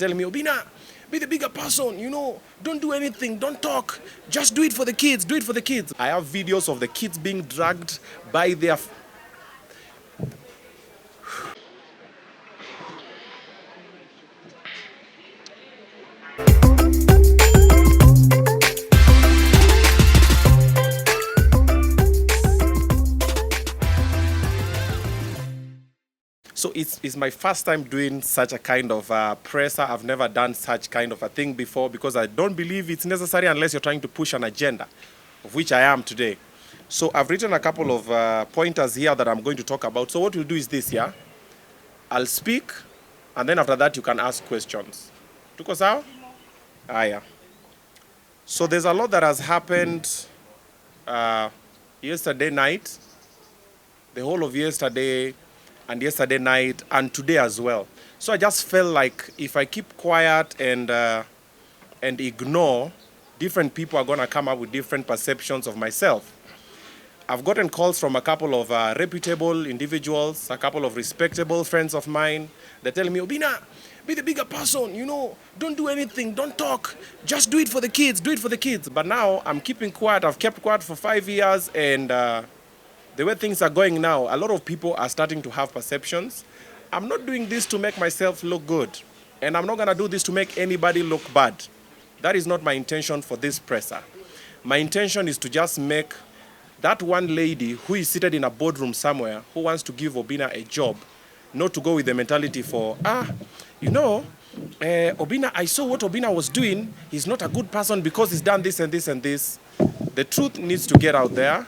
telling me, Obinna, be the bigger person, don't do anything, don't talk, just do it for the kids, do it for the kids. I have videos of the kids being dragged by their... So it's my first time doing such a kind of presser. I've never done such kind of a thing before because I don't believe it's necessary unless you're trying to push an agenda, of which I am today. So I've written a couple of pointers here that I'm going to talk about. So what we'll do is this, yeah? I'll speak, and then after that you can ask questions. Tuko sawa? Yeah. So there's a lot that has happened yesterday night, the whole of yesterday, and yesterday night, and today as well. So I just felt like if I keep quiet and ignore, different people are going to come up with different perceptions of myself. I've gotten calls from a couple of reputable individuals, a couple of respectable friends of mine. They're telling me, Obinna, be the bigger person, don't do anything, don't talk, just do it for the kids, do it for the kids. But now I'm keeping quiet. I've kept quiet for 5 years, and the way things are going now, a lot of people are starting to have perceptions. I'm not doing this to make myself look good, and I'm not going to do this to make anybody look bad. That is not my intention for this presser. My intention is to just make that one lady who is seated in a boardroom somewhere who wants to give Obinna a job, not to go with the mentality for, Obinna, I saw what Obinna was doing. He's not a good person because he's done this and this and this. The truth needs to get out there.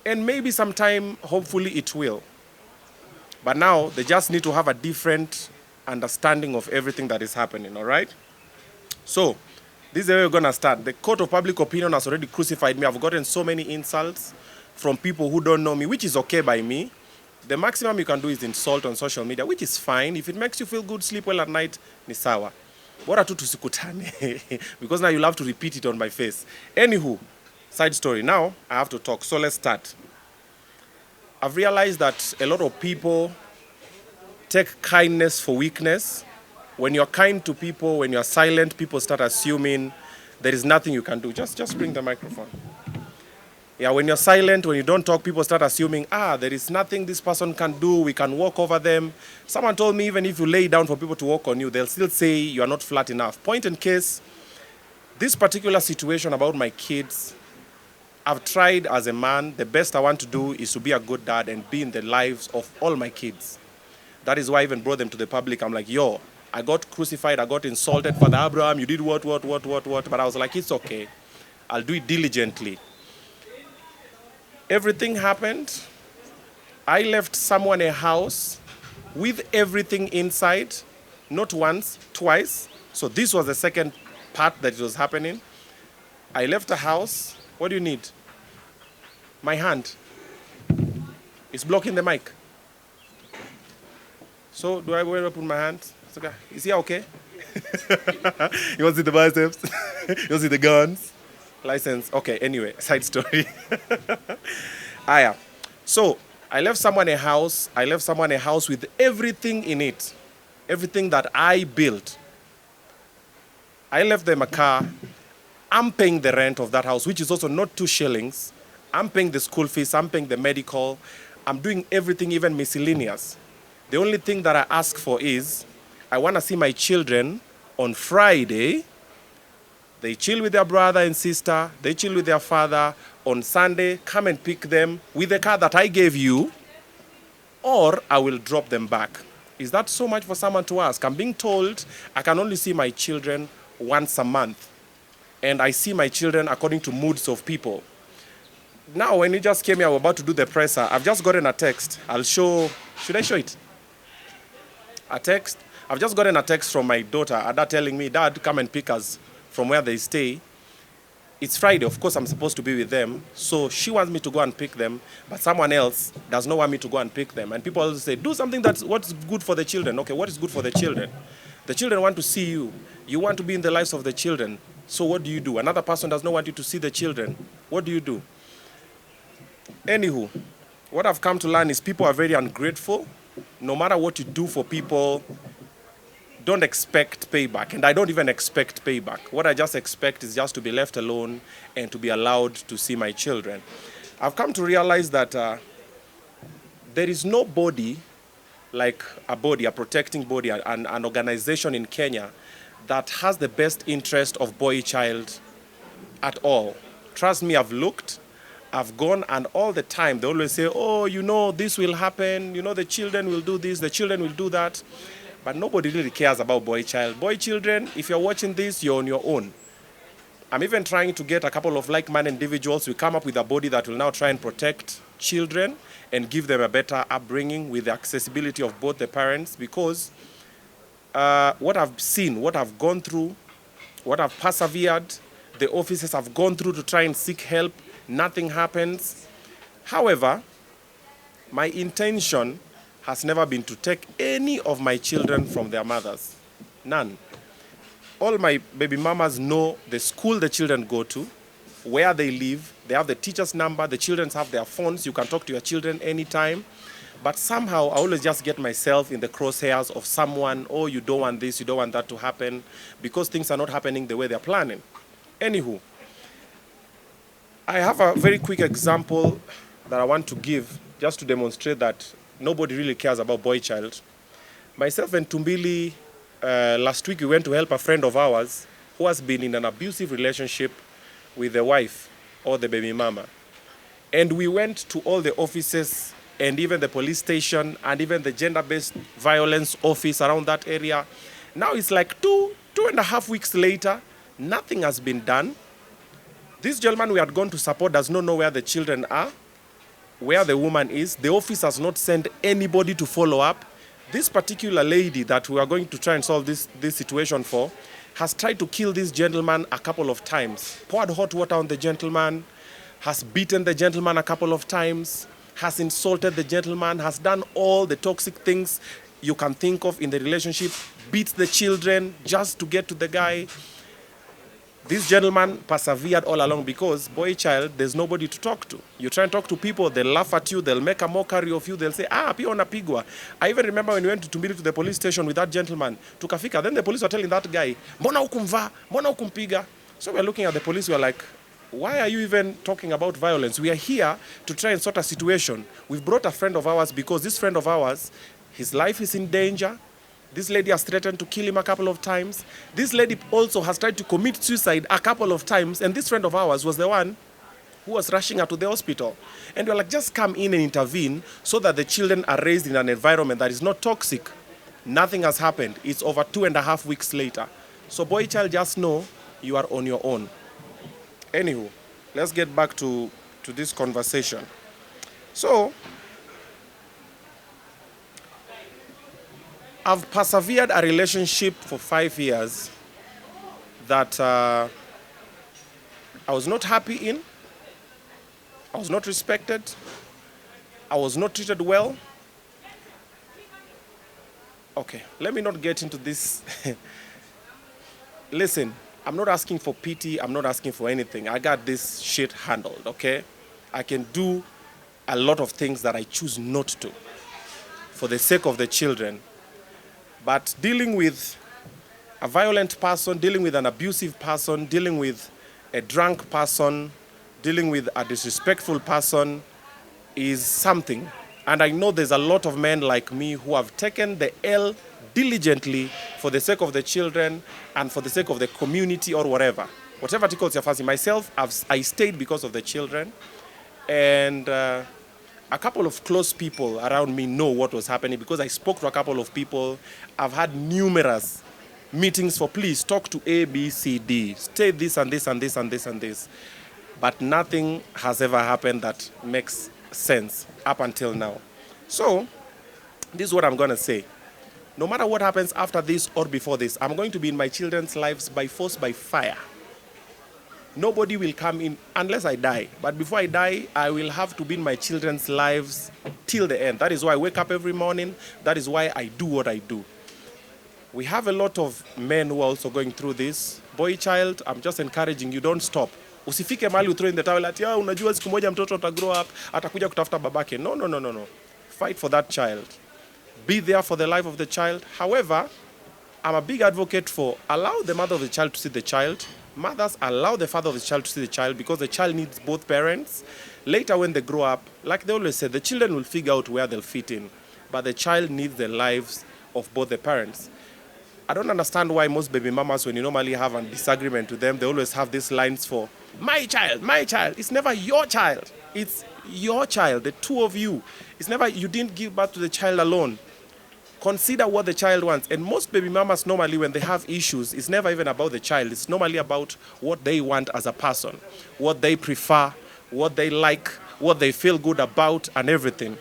And maybe sometime, hopefully it will. But now, they just need to have a different understanding of everything that is happening, all right? So, this is where we're going to start. The court of public opinion has already crucified me. I've gotten so many insults from people who don't know me, which is okay by me. The maximum you can do is insult on social media, which is fine. If it makes you feel good, sleep well at night, ni sawa. Bora tu tusikutane, because now you'll have to repeat it on my face. Anywho, side story. Now, I have to talk, so let's start. I've realized that a lot of people take kindness for weakness. When you're kind to people, when you're silent, people start assuming there is nothing you can do. Just bring the microphone. Yeah, when you're silent, when you don't talk, people start assuming, there is nothing this person can do, we can walk over them. Someone told me even if you lay down for people to walk on you, they'll still say you are not flat enough. Point in case, this particular situation about my kids, I've tried as a man. The best I want to do is to be a good dad and be in the lives of all my kids. That is why I even brought them to the public. I'm like, yo, I got crucified, I got insulted. Father Abraham, you did what? But I was like, it's okay. I'll do it diligently. Everything happened. I left someone a house with everything inside, not once, twice. So this was the second part that it was happening. I left a house. What do you need? My hand. It's blocking the mic. So do I wear up with my hand? It's okay. Is he okay? You want to see the biceps? You want to see the guns? License. Okay, anyway, side story. So I left someone a house. I left someone a house with everything in it. Everything that I built. I left them a car. I'm paying the rent of that house, which is also not 2 shillings. I'm paying the school fees. I'm paying the medical. I'm doing everything, even miscellaneous. The only thing that I ask for is I want to see my children on Friday. They chill with their brother and sister. They chill with their father. On Sunday, come and pick them with the car that I gave you, or I will drop them back. Is that so much for someone to ask? I'm being told I can only see my children once a month. And I see my children according to moods of people. Now, when you just came here, we're about to do the presser. I've just gotten a text. I'll show. Should I show it? A text. I've just gotten a text from my daughter, Ada, telling me, Dad, come and pick us from where they stay. It's Friday. Of course, I'm supposed to be with them. So she wants me to go and pick them, but someone else does not want me to go and pick them. And people always say, do something that's what's good for the children. Okay, what is good for the children? The children want to see you. You want to be in the lives of the children. So what do you do? Another person does not want you to see the children. What do you do? Anywho, what I've come to learn is people are very ungrateful. No matter what you do for people, don't expect payback, and I don't even expect payback. What I just expect is just to be left alone and to be allowed to see my children. I've come to realize that there is no body like a body, a protecting body, an organization in Kenya that has the best interest of boy child at all. Trust me, I've looked, I've gone, and all the time they always say, oh, you know, this will happen, you know, the children will do this, the children will do that. But nobody really cares about boy child. Boy children, if you're watching this, you're on your own. I'm even trying to get a couple of like-minded individuals. We come up with a body that will now try and protect children and give them a better upbringing with the accessibility of both the parents, because what I've seen, what I've gone through, what I've persevered, the officers have gone through to try and seek help, nothing happens. However, my intention has never been to take any of my children from their mothers. None. All my baby mamas know the school the children go to, where they live. They have the teacher's number. The children have their phones. You can talk to your children anytime. But somehow, I always just get myself in the crosshairs of someone, oh, you don't want this, you don't want that to happen, because things are not happening the way they're planning. Anywho, I have a very quick example that I want to give just to demonstrate that nobody really cares about boy child. Myself and Tumbili, last week we went to help a friend of ours who has been in an abusive relationship with the wife or the baby mama. And we went to all the offices and even the police station and even the gender-based violence office around that area. Now it's like two and a half weeks later, nothing has been done. This gentleman we had gone to support does not know where the children are, where the woman is. The office has not sent anybody to follow up. This particular lady that we are going to try and solve this situation for has tried to kill this gentleman a couple of times, poured hot water on the gentleman, has beaten the gentleman a couple of times, has insulted the gentleman, has done all the toxic things you can think of in the relationship, beats the children just to get to the guy. This gentleman persevered all along because, boy child, there's nobody to talk to. You try and talk to people, they'll laugh at you, they'll make a mockery of you, they'll say, pia unapigwa. I even remember when we went to Tumbili to the police station with that gentleman, tukafika, then the police were telling that guy, mbona hukumvaa, mbona hukumpiga? So we're looking at the police, we're like, why are you even talking about violence? We are here to try and sort a situation. We've brought a friend of ours because this friend of ours, his life is in danger. This lady has threatened to kill him a couple of times. This lady also has tried to commit suicide a couple of times. And this friend of ours was the one who was rushing her to the hospital. And we're like, just come in and intervene so that the children are raised in an environment that is not toxic. Nothing has happened. It's over 2.5 weeks later. So boy child, just know you are on your own. Anywho, let's get back to this conversation. So, I've persevered a relationship for 5 years that I was not happy in. I was not respected. I was not treated well. Okay, let me not get into this. Listen, I'm not asking for pity. I'm not asking for anything. I got this shit handled, okay? I can do a lot of things that I choose not to for the sake of the children. But dealing with a violent person, dealing with an abusive person, dealing with a drunk person, dealing with a disrespectful person is something. And I know there's a lot of men like me who have taken the L diligently for the sake of the children and for the sake of the community or whatever. Whatever tickles your fancy. Myself, I stayed because of the children. And a couple of close people around me know what was happening because I spoke to a couple of people. I've had numerous meetings for, please talk to A, B, C, D. Stay this and this and this and this and this. But nothing has ever happened that makes sense up until now. So, this is what I'm going to say. No matter what happens after this or before this, I'm going to be in my children's lives by force, by fire. Nobody will come in unless I die. But before I die, I will have to be in my children's lives till the end. That is why I wake up every morning. That is why I do what I do. We have a lot of men who are also going through this. Boy child, I'm just encouraging you, don't stop. Usifike mahali throw in the towel ati unajua siku moja mtoto ata grow up, atakuja kutafuta babake. No. Fight for that child. Be there for the life of the child. However, I'm a big advocate for allow the mother of the child to see the child. Mothers allow the father of the child to see the child because the child needs both parents. Later, when they grow up, like they always say, the children will figure out where they'll fit in. But the child needs the lives of both the parents. I don't understand why most baby mamas, when you normally have a disagreement with them, they always have these lines for, my child, my child. It's never your child. It's your child, the two of you. It's never, you didn't give birth to the child alone. Consider what the child wants. And most baby mamas normally when they have issues, it's never even about the child. It's normally about what they want as a person, what they prefer, what they like, what they feel good about, and everything.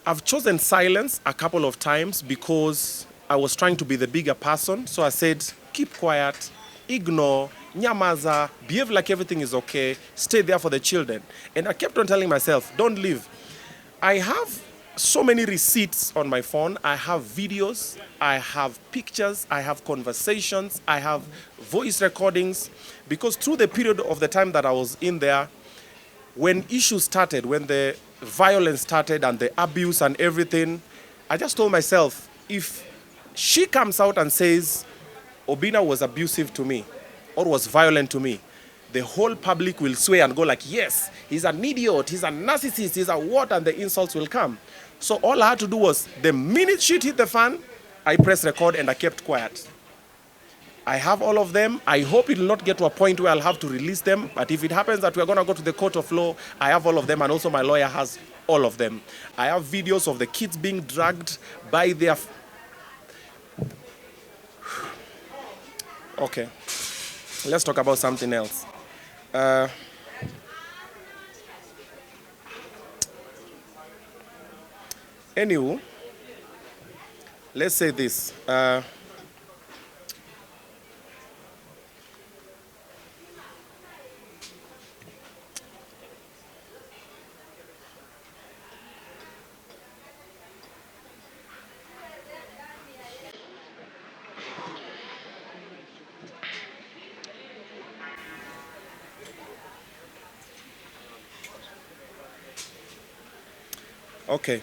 I've chosen silence a couple of times because I was trying to be the bigger person. So I said, keep quiet, ignore, nyamaza, behave like everything is okay, stay there for the children. And I kept on telling myself, don't leave. I have so many receipts on my phone. I have videos, I have pictures, I have conversations, I have voice recordings. Because through the period of the time that I was in there, when issues started, when the violence started and the abuse and everything, I just told myself, if she comes out and says, Obinna was abusive to me or was violent to me, the whole public will sway and go like, yes, he's an idiot, he's a narcissist, he's a what, and the insults will come. So all I had to do was, the minute shit hit the fan, I pressed record and I kept quiet. I have all of them. I hope it will not get to a point where I'll have to release them. But if it happens that we're going to go to the court of law, I have all of them. And also my lawyer has all of them. I have videos of the kids being dragged by their... Okay. Let's talk about something else. Anywho, let's say this. Okay.